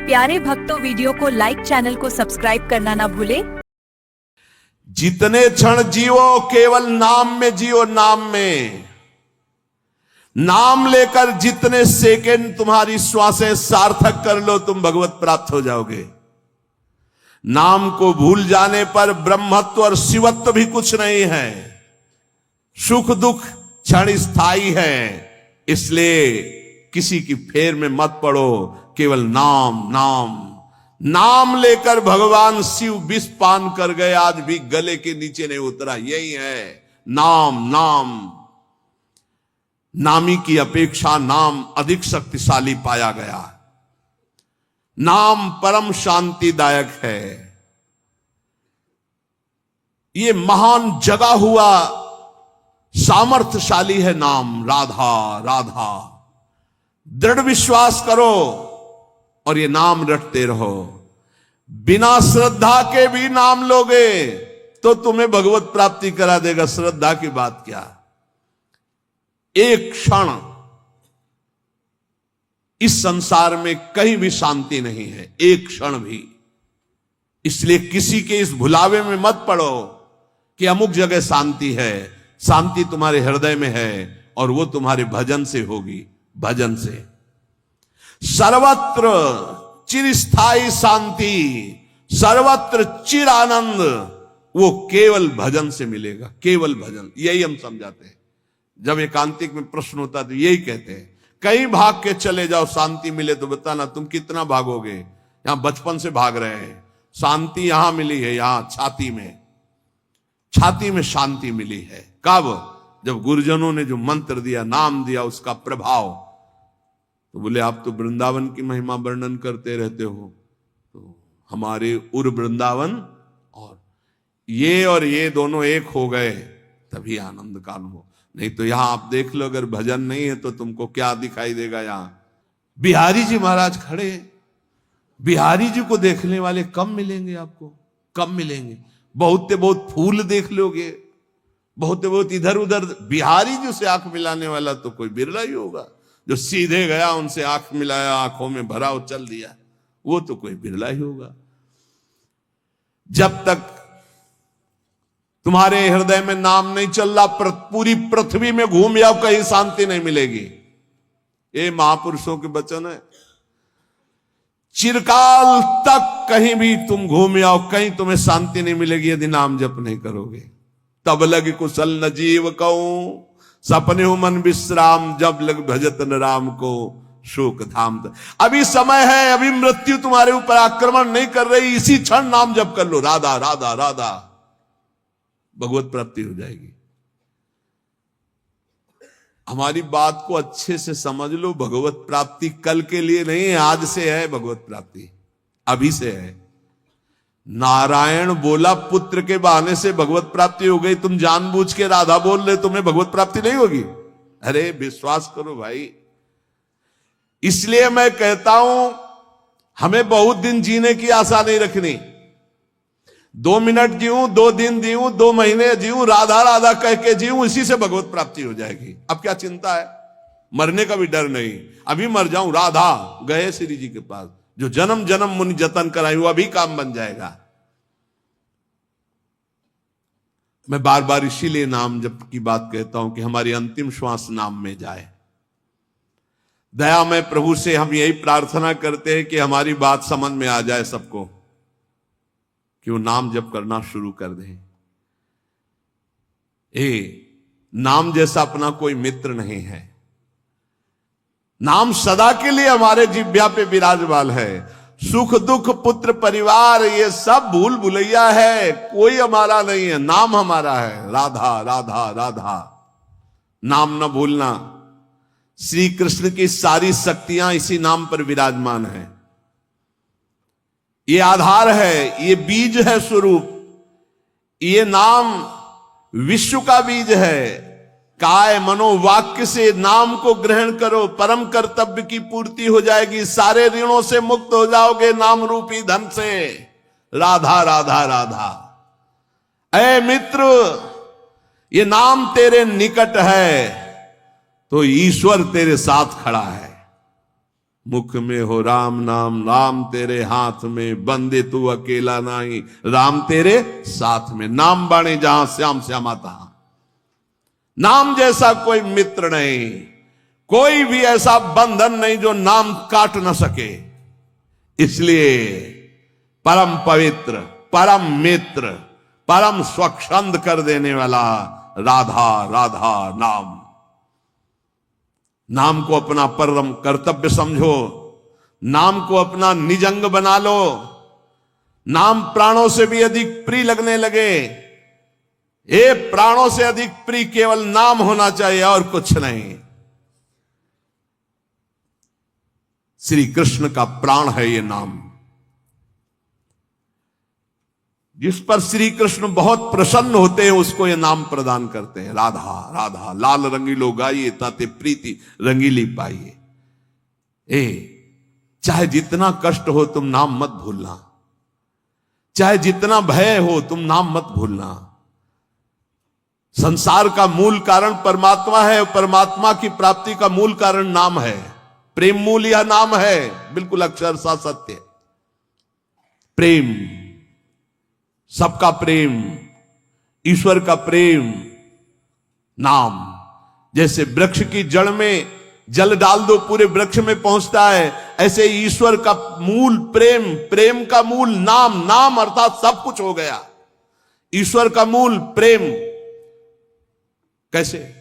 प्यारे भक्तों, वीडियो को लाइक, चैनल को सब्सक्राइब करना ना भूले। जितने क्षण जियो केवल नाम में जियो, नाम में। नाम लेकर जितने सेकंड तुम्हारी श्वासें सार्थक कर लो, तुम भगवत प्राप्त हो जाओगे। नाम को भूल जाने पर ब्रह्मत्व और शिवत्व भी कुछ नहीं है। सुख दुख क्षण स्थायी है, इसलिए किसी की फेर में मत पड़ो। केवल नाम नाम नाम लेकर भगवान शिव विष पान कर गए, आज भी गले के नीचे नहीं उतरा। यही है नाम। नाम नामी की अपेक्षा नाम अधिक शक्तिशाली पाया गया। नाम परम शांतिदायक है। ये महान जगा हुआ सामर्थ्यशाली है नाम। राधा राधा दृढ़ विश्वास करो और ये नाम रटते रहो। बिना श्रद्धा के भी नाम लोगे तो तुम्हें भगवत प्राप्ति करा देगा। श्रद्धा की बात क्या। एक क्षण इस संसार में कहीं भी शांति नहीं है, एक क्षण भी। इसलिए किसी के इस भुलावे में मत पड़ो कि अमुक जगह शांति है। शांति तुम्हारे हृदय में है और वो तुम्हारे भजन से होगी। भजन से सर्वत्र चिरस्थायी शांति, सर्वत्र चिर आनंद, वो केवल भजन से मिलेगा। केवल भजन, यही हम समझाते हैं। जब एकांतिक में प्रश्न होता तो यही कहते हैं, कहीं भाग के चले जाओ शांति मिले तो बताना। तुम कितना भागोगे? यहां बचपन से भाग रहे हैं। शांति यहां मिली है, यहां छाती में, छाती में शांति मिली है। कब? जब गुरुजनों ने जो मंत्र दिया, नाम दिया, उसका प्रभाव। तो बोले आप तो वृंदावन की महिमा वर्णन करते रहते हो, तो हमारे उर वृंदावन और ये दोनों एक हो गए तभी आनंद काल हो। नहीं तो यहां आप देख लो, अगर भजन नहीं है तो तुमको क्या दिखाई देगा। यहां बिहारी जी महाराज खड़े। बिहारी जी को देखने वाले कम मिलेंगे आपको, कम मिलेंगे। बहुत बहुत फूल देख लोगे, बहुत इधर उधर। बिहारी जी से आंख मिलाने वाला तो कोई बिरला ही होगा। जो सीधे गया, उनसे आंख मिलाया, आंखों में भरा और चल दिया, वो तो कोई बिरला ही होगा। जब तक तुम्हारे हृदय में नाम नहीं चल रहा, पूरी पृथ्वी में घूम जाओ, कहीं शांति नहीं मिलेगी। ये महापुरुषों के वचन है। चिरकाल तक कहीं भी तुम घूम जाओ, कहीं तुम्हें शांति नहीं मिलेगी यदि नाम जप नहीं करोगे। तब लग कुशल न जीव कहूं, सपने हो मन विश्राम, जब लग भजत न राम को शोक धाम। अभी समय है, अभी मृत्यु तुम्हारे ऊपर आक्रमण नहीं कर रही। इसी क्षण नाम जप कर लो, राधा राधा राधा, भगवत प्राप्ति हो जाएगी। हमारी बात को अच्छे से समझ लो। भगवत प्राप्ति कल के लिए नहीं है, आज से है। भगवत प्राप्ति अभी से है। नारायण बोला पुत्र के बहाने से भगवत प्राप्ति हो गई। तुम जानबूझ के राधा बोल रहे, तुम्हें भगवत प्राप्ति नहीं होगी। अरे विश्वास करो भाई। इसलिए मैं कहता हूं, हमें बहुत दिन जीने की आशा नहीं रखनी। 2 मिनट जीऊं, 2 दिन जीऊं, 2 महीने जीऊं, राधा राधा कह के जीऊं, इसी से भगवत प्राप्ति हो जाएगी। अब क्या चिंता है? मरने का भी डर नहीं। अभी मर जाऊं, राधा गए श्री जी के पास, जो जन्म जन्म मुनि जतन कराई, वो अभी काम बन जाएगा। मैं बार बार इसीलिए नाम जप की बात कहता हूं कि हमारी अंतिम श्वास नाम में जाए। दयामय प्रभु से हम यही प्रार्थना करते हैं कि हमारी बात समझ में आ जाए सबको, कि वो नाम जप करना शुरू कर दें। नाम जैसा अपना कोई मित्र नहीं है। नाम सदा के लिए हमारे जिह्वा पे विराजमान है। सुख दुख पुत्र परिवार ये सब भूल भुलैया है, कोई हमारा नहीं है। नाम हमारा है। राधा राधा राधा, नाम न भूलना। श्री कृष्ण की सारी शक्तियां इसी नाम पर विराजमान है। ये आधार है, ये बीज है, स्वरूप। ये नाम विश्व का बीज है। काय मनोवाक्य से नाम को ग्रहण करो, परम कर्तव्य की पूर्ति हो जाएगी। सारे ऋणों से मुक्त हो जाओगे नाम रूपी धन से। राधा राधा राधा। ऐ मित्र, ये नाम तेरे निकट है तो ईश्वर तेरे साथ खड़ा है। मुख में हो राम नाम, राम तेरे हाथ में, बंदे तू अकेला नहीं, राम तेरे साथ में। नाम बाणे जहां श्याम श्यामा तहां। नाम जैसा कोई मित्र नहीं, कोई भी ऐसा बंधन नहीं जो नाम काट न सके। इसलिए परम पवित्र, परम मित्र, परम स्वच्छंद कर देने वाला राधा राधा नाम। नाम को अपना परम कर्तव्य समझो, नाम को अपना निजंग बना लो। नाम प्राणों से भी अधिक प्रिय लगने लगे। ये प्राणों से अधिक प्रिय केवल नाम होना चाहिए और कुछ नहीं। श्री कृष्ण का प्राण है ये नाम, जिस पर श्री कृष्ण बहुत प्रसन्न होते हैं उसको ये नाम प्रदान करते हैं। राधा राधा लाल रंगीलो गाइए, ताते प्रीति रंगीली पाइए। चाहे जितना कष्ट हो तुम नाम मत भूलना, चाहे जितना भय हो तुम नाम मत भूलना। संसार का मूल कारण परमात्मा है, परमात्मा की प्राप्ति का मूल कारण नाम है। प्रेम मूल यह नाम है, बिल्कुल अक्षरशः सत्य। प्रेम, सबका प्रेम, ईश्वर का प्रेम, नाम। जैसे वृक्ष की जड़ में जल डाल दो पूरे वृक्ष में पहुंचता है, ऐसे ईश्वर का मूल प्रेम, प्रेम का मूल नाम। नाम अर्थात सब कुछ हो गया। ईश्वर का मूल प्रेम। कैसे?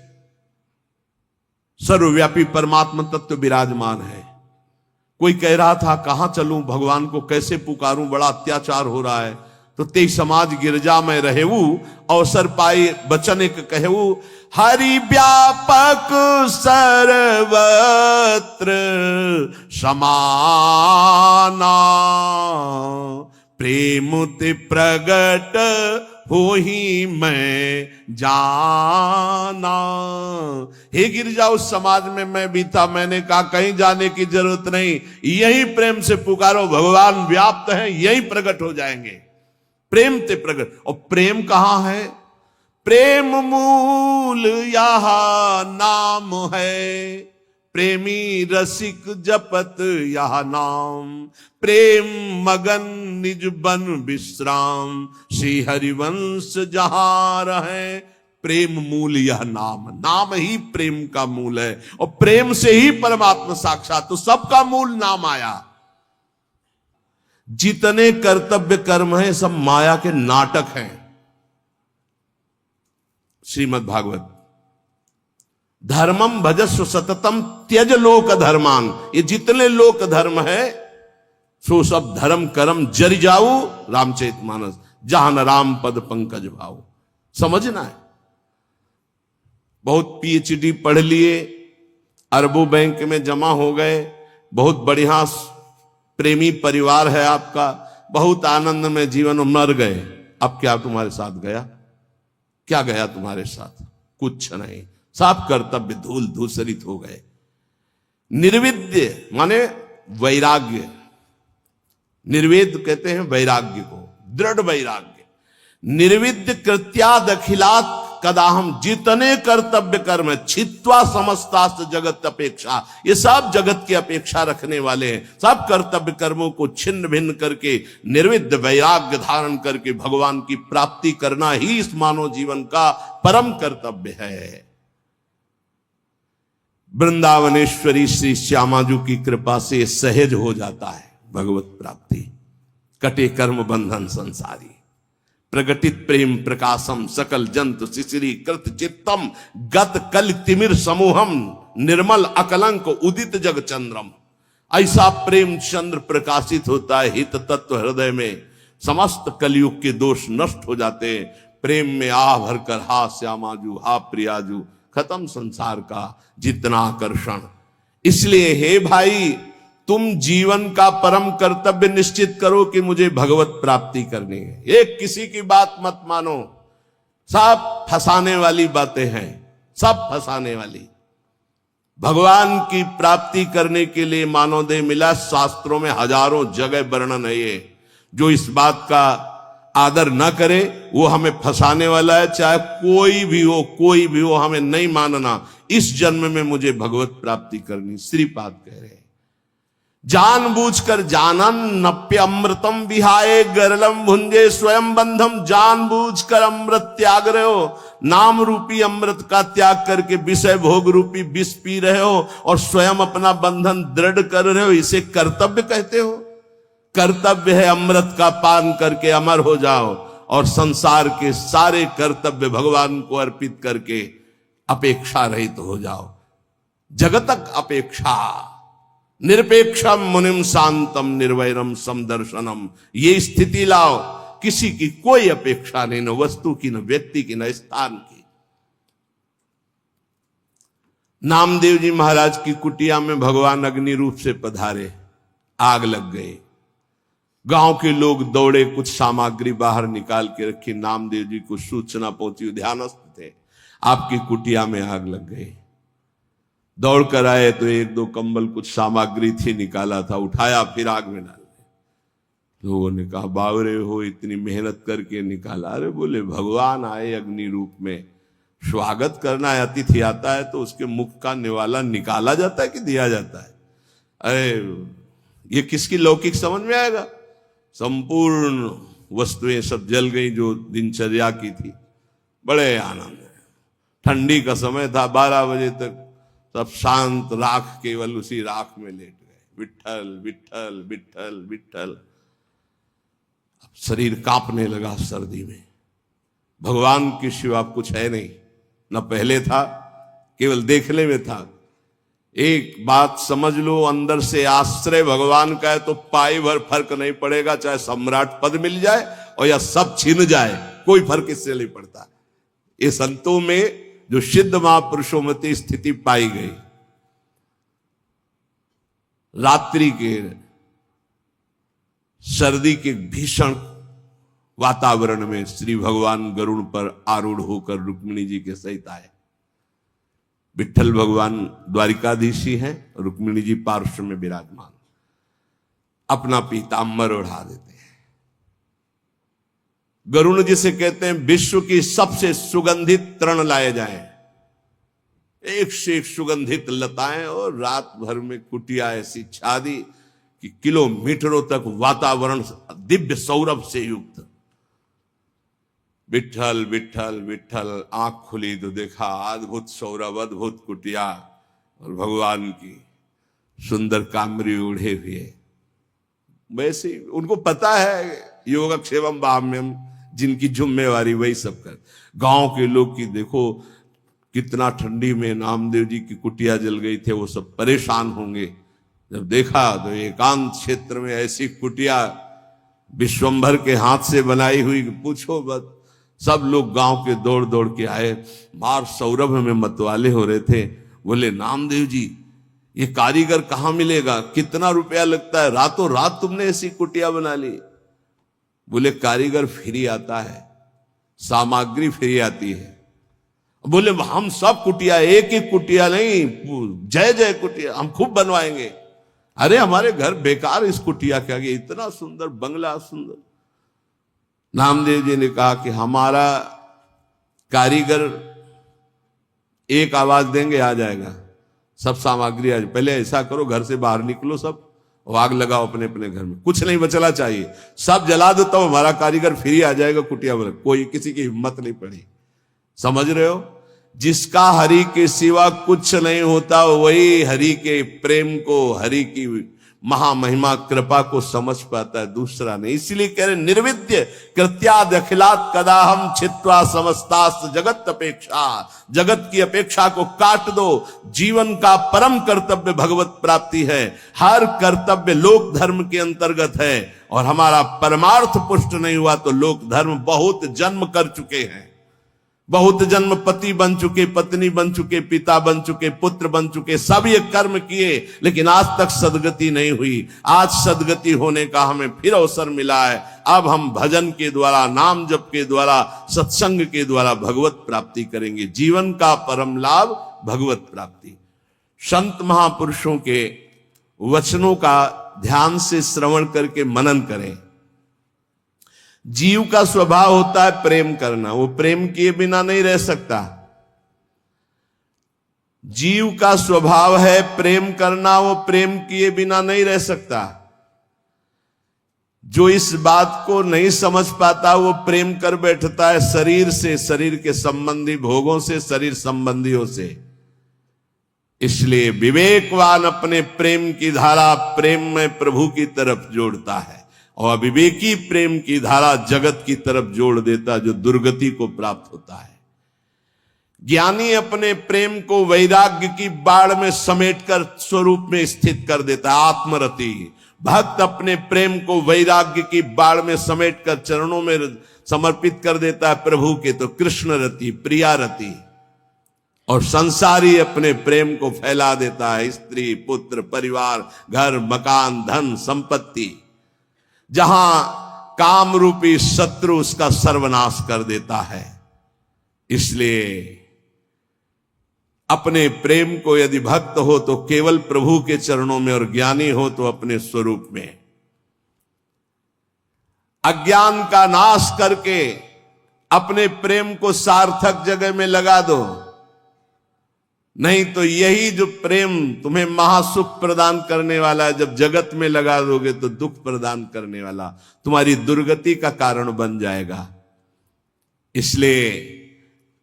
सर्वव्यापी परमात्मा तत्व विराजमान है। कोई कह रहा था कहां चलूं, भगवान को कैसे पुकारूं, बड़ा अत्याचार हो रहा है। तो ते समाज गिरजा में रहेऊ, अवसर पाए बचन एक कहू। हरि व्यापक सर्वत्र समाना, प्रेम ते प्रगट हो ही मैं जाना। हे गिरजा उस समाज में मैं भी था, मैंने कहा कहीं जाने की जरूरत नहीं, यही प्रेम से पुकारो, भगवान व्याप्त है, यही प्रकट हो जाएंगे। प्रेम ते प्रगट। और प्रेम कहां है? प्रेम मूल यह नाम है, प्रेमी रसिक जपत यह नाम। प्रेम मगन निज बन विश्राम, श्री हरिवंश जहां रहे। प्रेम मूल यह नाम, नाम ही प्रेम का मूल है, और प्रेम से ही परमात्मा साक्षात। तो सबका मूल नाम आया। जितने कर्तव्य कर्म हैं सब माया के नाटक हैं। श्रीमद् भागवत, धर्मम भजस्व सततम त्यज लोक धर्मान। ये जितने लोक धर्म है सो सब धर्म कर्म जरि जाऊ, रामचरितमानस, जहां न राम पद पंकज भाऊ। समझना है। बहुत पीएचडी पढ़ लिए, अरबों बैंक में जमा हो गए, बहुत बढ़िया प्रेमी परिवार है आपका, बहुत आनंद में जीवन मर गए। अब क्या तुम्हारे साथ गया? क्या गया तुम्हारे साथ? कुछ नहीं। सब कर्तव्य धूल धूसरित हो गए। निर्विद्य माने वैराग्य, निर्वेद कहते हैं वैराग्य को, दृढ़ वैराग्य। निर्विद्य कृत्याद अखिलात कदाहम, जितने कर्तव्य कर्म है, छित्वा समस्तास्त जगत अपेक्षा, ये सब जगत की अपेक्षा रखने वाले हैं। सब कर्तव्य कर्मों को छिन्न भिन्न करके निर्विद्य वैराग्य धारण करके भगवान की प्राप्ति करना ही इस मानव जीवन का परम कर्तव्य है। वृंदावनेश्वरी श्री श्यामाजू की कृपा से सहज हो जाता है भगवत प्राप्ति। कटे कर्म बंधन संसारी, प्रगटित प्रेम प्रकाशम, सकल जंतु शिशिरी कृत चित्तम, गत कल तिमिर समूहम, निर्मल अकलंक उदित जग चंद्रम। ऐसा प्रेम चंद्र प्रकाशित होता है हित तत्व हृदय में, समस्त कलयुग के दोष नष्ट हो जाते हैं। प्रेम में आ भरकर हा श्यामाजू, हा प्रियाजू, खत्म संसार का जितना आकर्षण। इसलिए हे भाई, तुम जीवन का परम कर्तव्य निश्चित करो कि मुझे भगवत प्राप्ति करनी है। एक किसी की बात मत मानो, सब फंसाने वाली बातें हैं, सब फंसाने वाली। भगवान की प्राप्ति करने के लिए मानव देह मिला, शास्त्रों में हजारों जगह वर्णन है ये। जो इस बात का आदर न करे वो हमें फंसाने वाला है। चाहे कोई भी हो, कोई भी हो, हमें नहीं मानना। इस जन्म में मुझे भगवत प्राप्ति करनी, श्रीपाद कह रहे हैं। जानबूझकर जानन नप्य अमृतम विहाय गरलम भुंजे स्वयं बंधम, जानबूझकर अमृत त्याग रहे हो, नाम रूपी अमृत का त्याग करके विषय भोग रूपी विष पी रहे हो और स्वयं अपना बंधन दृढ़ कर रहे हो, इसे कर्तव्य कहते हो? कर्तव्य है अमृत का पान करके अमर हो जाओ और संसार के सारे कर्तव्य भगवान को अर्पित करके अपेक्षा रहित हो जाओ। जगतक अपेक्षा निरपेक्षम मुनिम शांतम निर्वैरम समदर्शनम, ये स्थिति लाओ, किसी की कोई अपेक्षा नहीं, न वस्तु की, न व्यक्ति की, न स्थान की। नामदेव जी महाराज की कुटिया में भगवान अग्नि रूप से पधारे, आग लग गई। गांव के लोग दौड़े, कुछ सामग्री बाहर निकाल के रखी। नामदेव जी को सूचना पहुंची, ध्यानस्थ थे, आपकी कुटिया में आग लग गई। दौड़ कर आए तो एक दो कंबल, कुछ सामग्री थी, निकाला था, उठाया, फिर आग में डाल दिया। लोगों ने कहा बावरे हो, इतनी मेहनत करके निकाला। अरे बोले भगवान आए अग्नि रूप में, स्वागत करना है, अतिथि आता है तो उसके मुख का निवाला निकाला जाता है कि दिया जाता है? अरे ये किसकी लौकिक समझ में आएगा? संपूर्ण वस्तुएं सब जल गई जो दिनचर्या की थी। बड़े आनंद है। ठंडी का समय था, 12 बजे तक सब शांत, राख केवल उसी राख में लेट गए। विट्ठल विट्ठल विट्ठल विट्ठल। अब शरीर कांपने लगा सर्दी में। भगवान के सिवा कुछ है नहीं, न पहले था, केवल देखने में था। एक बात समझ लो, अंदर से आश्रय भगवान का है तो पाई भर फर्क नहीं पड़ेगा, चाहे सम्राट पद मिल जाए और या सब छिन जाए, कोई फर्क इससे नहीं पड़ता। ये संतों में जो सिद्ध महापुरुषों में स्थिति पाई गई। रात्रि के सर्दी के भीषण वातावरण में श्री भगवान गरुड़ पर आरूढ़ होकर रुक्मिणी जी के सहित आए। विट्ठल भगवान द्वारिकाधीशी हैं, रुक्मिणी जी पार्श्व में विराजमान, अपना पीताम्बर ओढ़ा देते हैं। गरुड़ जिसे कहते हैं विश्व की सबसे सुगंधित तृण लाए जाएं, एक से एक सुगंधित लताएं, और रात भर में कुटिया ऐसी छा दी कि किलोमीटरों तक वातावरण दिव्य सौरभ से युक्त। विट्ठल विट्ठल विट्ठल, आंख खुली तो देखा अद्भुत सौरभ, अद्भुत कुटिया और भगवान की सुंदर कामरी ओढ़े हुए। वैसे उनको पता है योगक्षेमम बाह्यम, जिनकी जिम्मेवारी वही सब कर। गांव के लोग की देखो कितना ठंडी में नामदेव जी की कुटिया जल गई थे, वो सब परेशान होंगे। जब देखा तो एकांत क्षेत्र में ऐसी कुटिया विश्वंभर के हाथ से बनाई हुई, पूछो मत। सब लोग गांव के दौड़ दौड़ के आए, मार सौरभ में मतवाले हो रहे थे। बोले नामदेव जी ये कारीगर कहाँ मिलेगा, कितना रुपया लगता है, रातों रात तुमने ऐसी कुटिया बना ली? बोले कारीगर फ्री आता है, सामग्री फ्री आती है। बोले हम सब कुटिया, एक एक कुटिया नहीं, जय जय कुटिया हम खूब बनवाएंगे। अरे हमारे घर बेकार इस कुटिया के आगे, इतना सुंदर बंगला सुंदर। नामदेव जी ने कहा कि हमारा कारीगर एक आवाज देंगे आ जाएगा, सब सामग्री आज। पहले ऐसा करो घर से बाहर निकलो सब, आग लगाओ अपने अपने घर में, कुछ नहीं बचना चाहिए, सब जला दो तो हमारा कारीगर फ्री आ जाएगा कुटिया में। कोई किसी की हिम्मत नहीं पड़ी। समझ रहे हो? जिसका हरि के सिवा कुछ नहीं होता वही हरि के प्रेम को, हरि की महामहिमा कृपा को समझ पाता है, दूसरा नहीं। इसलिए कह रहे निर्विद्य कृत्याद अखिलात कदा हम छित्वा समस्तास्त जगत अपेक्षा। जगत की अपेक्षा को काट दो। जीवन का परम कर्तव्य भगवत प्राप्ति है। हर कर्तव्य लोक धर्म के अंतर्गत है, और हमारा परमार्थ पुष्ट नहीं हुआ तो लोक धर्म बहुत जन्म कर चुके हैं, बहुत जन्म पति बन चुके, पत्नी बन चुके, पिता बन चुके, पुत्र बन चुके, सब ये कर्म किए, लेकिन आज तक सदगति नहीं हुई। आज सदगति होने का हमें फिर अवसर मिला है। अब हम भजन के द्वारा, नाम जप के द्वारा, सत्संग के द्वारा भगवत प्राप्ति करेंगे। जीवन का परम लाभ भगवत प्राप्ति। संत महापुरुषों के वचनों का ध्यान से श्रवण करके मनन करें। जीव का स्वभाव होता है प्रेम करना, वो प्रेम किए बिना नहीं रह सकता। जीव का स्वभाव है प्रेम करना, वो प्रेम किए बिना नहीं रह सकता। जो इस बात को नहीं समझ पाता वो प्रेम कर बैठता है शरीर से, शरीर के संबंधी भोगों से, शरीर संबंधियों से। इसलिए विवेकवान अपने प्रेम की धारा प्रेम में प्रभु की तरफ जोड़ता है, और अविवेकी प्रेम की धारा जगत की तरफ जोड़ देता, जो दुर्गति को प्राप्त होता है। ज्ञानी अपने प्रेम को वैराग्य की बाढ़ में समेटकर स्वरूप में स्थित कर देता है, आत्मरति। भक्त अपने प्रेम को वैराग्य की बाढ़ में समेटकर चरणों में समर्पित कर देता है प्रभु के, तो कृष्ण रति, प्रिया रति। और संसारी अपने प्रेम को फैला देता है स्त्री, पुत्र, परिवार, घर, मकान, धन, संपत्ति। जहां काम रूपी शत्रु उसका सर्वनाश कर देता है। इसलिए अपने प्रेम को यदि भक्त हो तो केवल प्रभु के चरणों में, और ज्ञानी हो तो अपने स्वरूप में। अज्ञान का नाश करके अपने प्रेम को सार्थक जगह में लगा दो, नहीं तो यही जो प्रेम तुम्हें महासुख प्रदान करने वाला है, जब जगत में लगा दोगे तो दुख प्रदान करने वाला, तुम्हारी दुर्गति का कारण बन जाएगा। इसलिए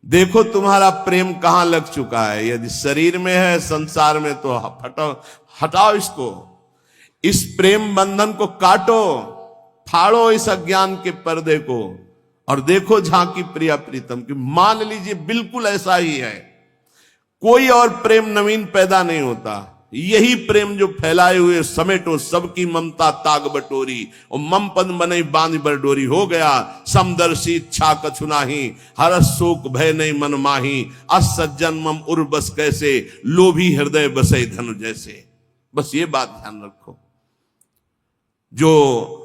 देखो तुम्हारा प्रेम कहां लग चुका है। यदि शरीर में है, संसार में, तो हटाओ इसको, इस प्रेम बंधन को काटो, फाड़ो इस अज्ञान के पर्दे को, और देखो झांकी प्रिया प्रीतम की। मान लीजिए बिल्कुल ऐसा ही है, कोई और प्रेम नवीन पैदा नहीं होता। यही प्रेम जो फैलाए हुए समेटो सबकी ममता ताग बटोरी, और मम पद बने बांध बरडोरी। हो गया समदर्शी इच्छा कछु नाही, हरस शोक भय नहीं मन माही। असज्जन मम उर बस कैसे, लोभी हृदय बसे धनु जैसे। बस ये बात ध्यान रखो, जो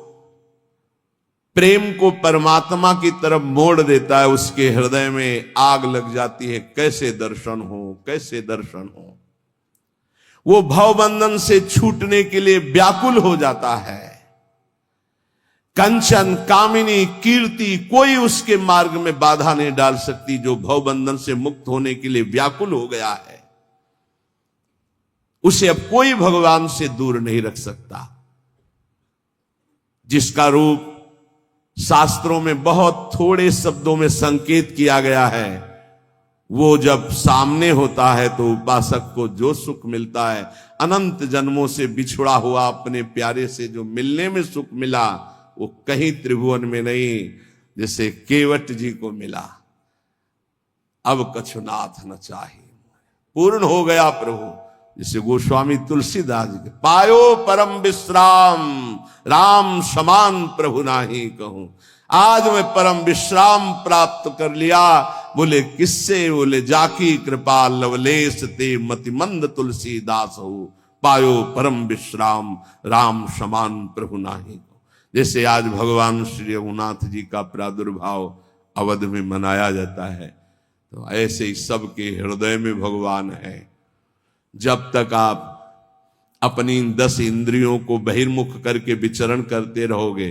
प्रेम को परमात्मा की तरफ मोड़ देता है उसके हृदय में आग लग जाती है। कैसे दर्शन हो, कैसे दर्शन हो। वो भवबंधन से छूटने के लिए व्याकुल हो जाता है। कंचन, कामिनी, कीर्ति कोई उसके मार्ग में बाधा नहीं डाल सकती। जो भवबंधन से मुक्त होने के लिए व्याकुल हो गया है, उसे अब कोई भगवान से दूर नहीं रख सकता। जिसका रूप शास्त्रों में बहुत थोड़े शब्दों में संकेत किया गया है, वो जब सामने होता है तो उपासक को जो सुख मिलता है, अनंत जन्मों से बिछुड़ा हुआ अपने प्यारे से जो मिलने में सुख मिला, वो कहीं त्रिभुवन में नहीं, जैसे केवट जी को मिला। अब कछुनाथ न चाहे, पूर्ण हो गया प्रभु। जैसे गोस्वामी तुलसीदास जी के, पायो परम विश्राम, राम समान प्रभु नाही कहूं। आज मैं परम विश्राम प्राप्त कर लिया। बोले किससे? बोले जाकी कृपा लवलेश ते मतिमंद तुलसीदास हो। पायो परम विश्राम, राम समान प्रभु नाही। जैसे आज भगवान श्री रघुनाथ जी का प्रादुर्भाव अवध में मनाया जाता है, तो ऐसे ही सबके हृदय में भगवान है। जब तक आप अपनी 10 इंद्रियों को बहिर्मुख करके विचरण करते रहोगे,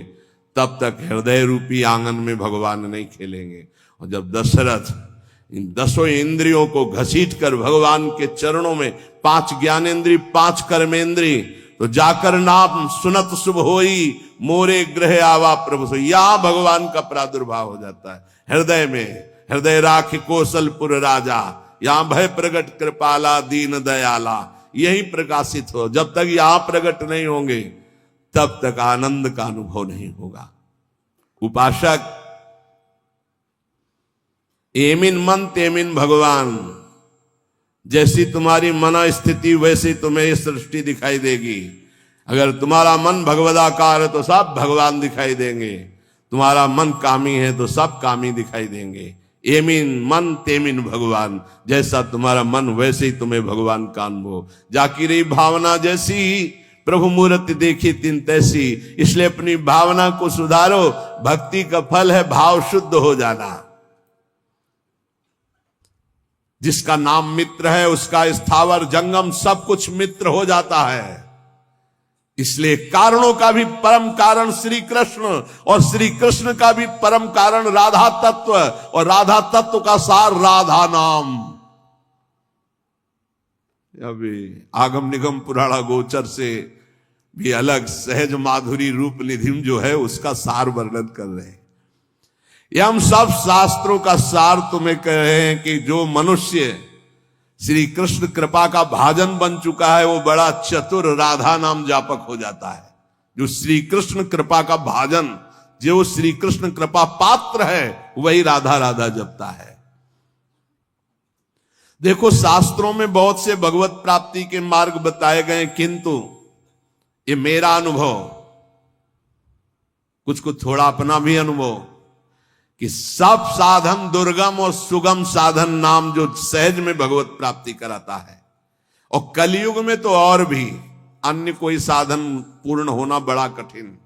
तब तक हृदय रूपी आंगन में भगवान नहीं खेलेंगे। और जब दशरथ इन 10 इंद्रियों को घसीट कर भगवान के चरणों में, 5 ज्ञानेन्द्रिय 5 कर्मेंद्रिय, तो जाकर नाम सुनत शुभ होई, मोरे ग्रह आवा प्रभु सो। यहां भगवान का प्रादुर्भाव हो जाता है हृदय में। हृदय राख कौशलपुर राजा, यहां भय प्रगट कृपाला दीन दयाला, यही प्रकाशित हो। जब तक यहां प्रकट नहीं होंगे, तब तक आनंद का अनुभव नहीं होगा। उपासक एमिन मन तेमिन भगवान। जैसी तुम्हारी मन स्थिति वैसी तुम्हें ये सृष्टि दिखाई देगी। अगर तुम्हारा मन भगवदाकार है तो सब भगवान दिखाई देंगे। तुम्हारा मन कामी है तो सब कामी दिखाई देंगे। एमिन मन तेमिन भगवान। जैसा तुम्हारा मन वैसे ही तुम्हें भगवान का अनुभव। जाकी रही भावना जैसी, प्रभु मूर्ति देखी तिन तैसी। इसलिए अपनी भावना को सुधारो। भक्ति का फल है भाव शुद्ध हो जाना। जिसका नाम मित्र है उसका स्थावर जंगम सब कुछ मित्र हो जाता है। इसलिए कारणों का भी परम कारण श्री कृष्ण, और श्री कृष्ण का भी परम कारण राधा तत्व, और राधा तत्व का सार राधा नाम। अभी आगम निगम पुराणा गोचर से भी अलग सहज माधुरी रूप निधिम जो है उसका सार वर्णन कर रहे हैं। ये हम सब शास्त्रों का सार तुम्हें कह रहे हैं कि जो मनुष्य श्री कृष्ण कृपा का भाजन बन चुका है वो बड़ा चतुर राधा नाम जापक हो जाता है। जो श्री कृष्ण कृपा का भाजन, जो श्री कृष्ण कृपा पात्र है, वही राधा राधा जपता है। देखो शास्त्रों में बहुत से भगवत प्राप्ति के मार्ग बताए गए, किंतु ये मेरा अनुभव, कुछ कुछ थोड़ा अपना भी अनुभव, कि सब साधन दुर्गम और सुगम साधन नाम जो सहज में भगवत प्राप्ति कराता है, और कलयुग में तो और भी अन्य कोई साधन पूर्ण होना बड़ा कठिन।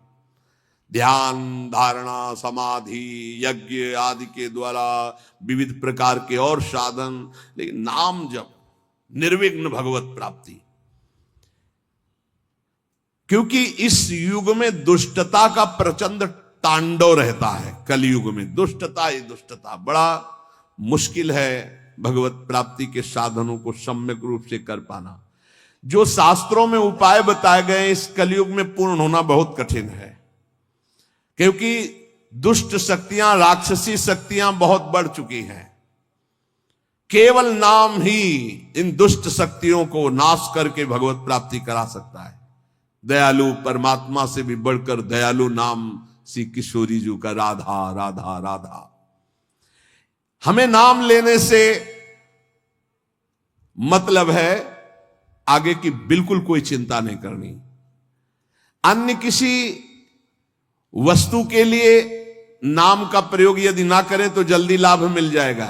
ध्यान, धारणा, समाधि, यज्ञ आदि के द्वारा विविध प्रकार के और साधन, लेकिन नाम जप, निर्विघ्न भगवत प्राप्ति। क्योंकि इस युग में दुष्टता का प्रचंड तांडव रहता है। कलयुग में दुष्टता ही दुष्टता, बड़ा मुश्किल है भगवत प्राप्ति के साधनों को सम्यक रूप से कर पाना। जो शास्त्रों में उपाय बताए गए इस कलयुग में पूर्ण होना बहुत कठिन है, क्योंकि दुष्ट शक्तियां, राक्षसी शक्तियां बहुत बढ़ चुकी हैं। केवल नाम ही इन दुष्ट शक्तियों को नाश करके भगवत प्राप्ति करा सकता है। दयालु परमात्मा से भी बढ़कर दयालु नाम श्री किशोरी जी का राधा राधा राधा। हमें नाम लेने से मतलब है आगे की बिल्कुल कोई चिंता नहीं करनी। अन्य किसी वस्तु के लिए नाम का प्रयोग यदि ना करें तो जल्दी लाभ मिल जाएगा।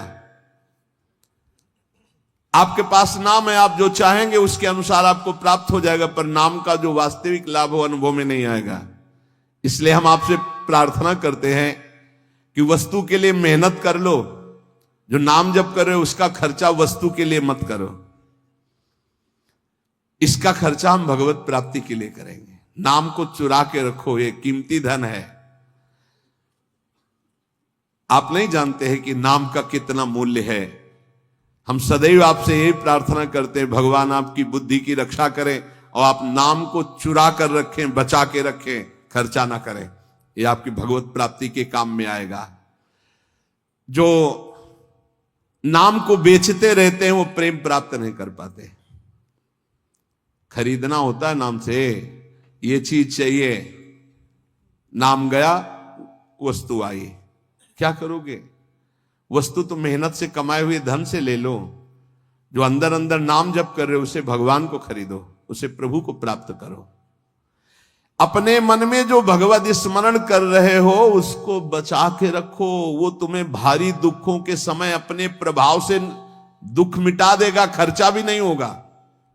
आपके पास नाम है, आप जो चाहेंगे उसके अनुसार आपको प्राप्त हो जाएगा, पर नाम का जो वास्तविक लाभ हो अनुभव में नहीं आएगा। इसलिए हम आपसे प्रार्थना करते हैं कि वस्तु के लिए मेहनत कर लो, जो नाम जप कर रहे हो उसका खर्चा वस्तु के लिए मत करो, इसका खर्चा हम भगवत प्राप्ति के लिए करेंगे। नाम को चुरा के रखो, ये कीमती धन है। आप नहीं जानते हैं कि नाम का कितना मूल्य है। हम सदैव आपसे यही प्रार्थना करते हैं, भगवान आपकी बुद्धि की रक्षा करें और आप नाम को चुरा कर रखें, बचा के रखें, खर्चा ना करें। ये आपकी भगवत प्राप्ति के काम में आएगा। जो नाम को बेचते रहते हैं वो प्रेम प्राप्त नहीं कर पाते। खरीदना होता है नाम से, ये चीज चाहिए, नाम गया वस्तु आई, क्या करोगे? वस्तु तो मेहनत से कमाए हुए धन से ले लो। जो अंदर अंदर नाम जप कर रहे हो उसे भगवान को खरीदो, उसे प्रभु को प्राप्त करो। अपने मन में जो भगवत स्मरण कर रहे हो उसको बचा के रखो, वो तुम्हें भारी दुखों के समय अपने प्रभाव से दुख मिटा देगा, खर्चा भी नहीं होगा।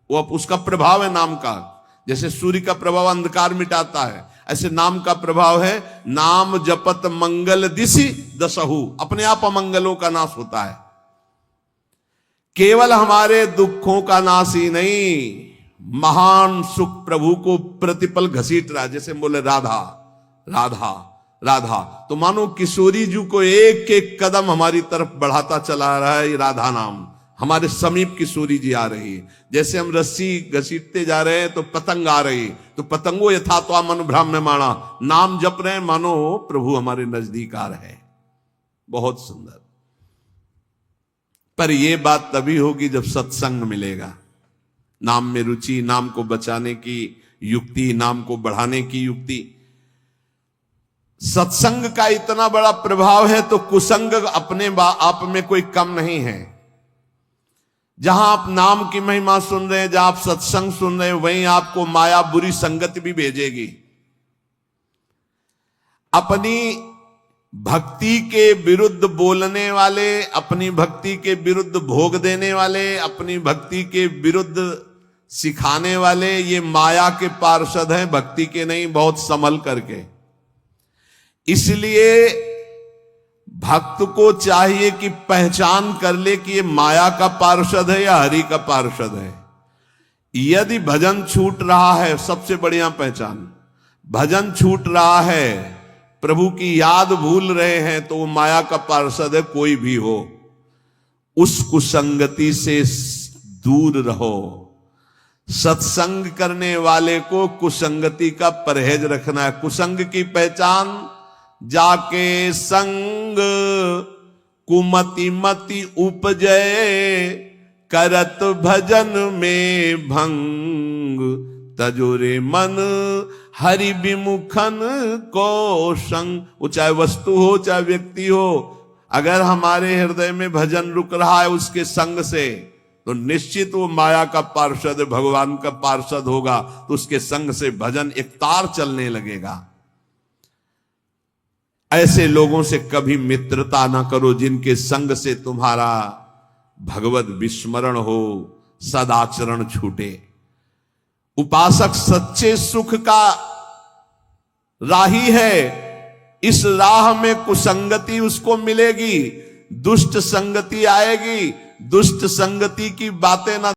वो उसका प्रभाव है नाम का। जैसे सूर्य का प्रभाव अंधकार मिटाता है, ऐसे नाम का प्रभाव है। नाम जपत मंगल दिशि दसहु, अपने आप अमंगलों का नाश होता है। केवल हमारे दुखों का नाश ही नहीं, महान सुख प्रभु को प्रतिपल घसीट रहा है। जैसे बोले राधा राधा राधा, तो मानो किशोरी जी को एक एक कदम हमारी तरफ बढ़ाता चला रहा है। राधा नाम हमारे समीप किशोरी जी आ रही है। जैसे हम रस्सी घसीटते जा रहे हैं तो पतंग आ रही, तो पतंगो यथा तो मन भ्राम्यमाणा, नाम जप रहे हैं मानो प्रभु हमारे नजदीक आ रहे हैं। बहुत सुंदर। पर यह बात तभी होगी जब सत्संग मिलेगा। नाम में रुचि, नाम को बचाने की युक्ति, नाम को बढ़ाने की युक्ति। सत्संग का इतना बड़ा प्रभाव है तो कुसंग अपने आप में कोई कम नहीं है। जहां आप नाम की महिमा सुन रहे हैं, जहां आप सत्संग सुन रहे हैं, वहीं आपको माया बुरी संगति भी भेजेगी। अपनी भक्ति के विरुद्ध बोलने वाले, अपनी भक्ति के विरुद्ध भोग देने वाले, अपनी भक्ति के विरुद्ध सिखाने वाले, ये माया के पार्षद हैं, भक्ति के नहीं। बहुत संभल करके। इसलिए भक्त को चाहिए कि पहचान कर ले कि ये माया का पार्षद है या हरि का पार्षद है। यदि भजन छूट रहा है, सबसे बढ़िया पहचान, भजन छूट रहा है, प्रभु की याद भूल रहे हैं, तो वो माया का पार्षद है। कोई भी हो, उस कुसंगति से दूर रहो। सत्संग करने वाले को कुसंगति का परहेज रखना है। कुसंग की पहचान, जाके संग कुमति मति उपजय, करत भजन में भंग, तजोरे मन हरि विमुखन को संग। वो चाहे वस्तु हो चाहे व्यक्ति हो, अगर हमारे हृदय में भजन रुक रहा है उसके संग से, तो निश्चित वो माया का पार्षद, भगवान का पार्षद होगा, तो उसके संग से भजन एक तार चलने लगेगा। ऐसे लोगों से कभी मित्रता ना करो जिनके संग से तुम्हारा भगवत विस्मरण हो, सदाचरण छूटे। उपासक सच्चे सुख का राही है, इस राह में कुसंगति उसको मिलेगी, दुष्ट संगति आएगी, दुष्ट संगति की बातें ना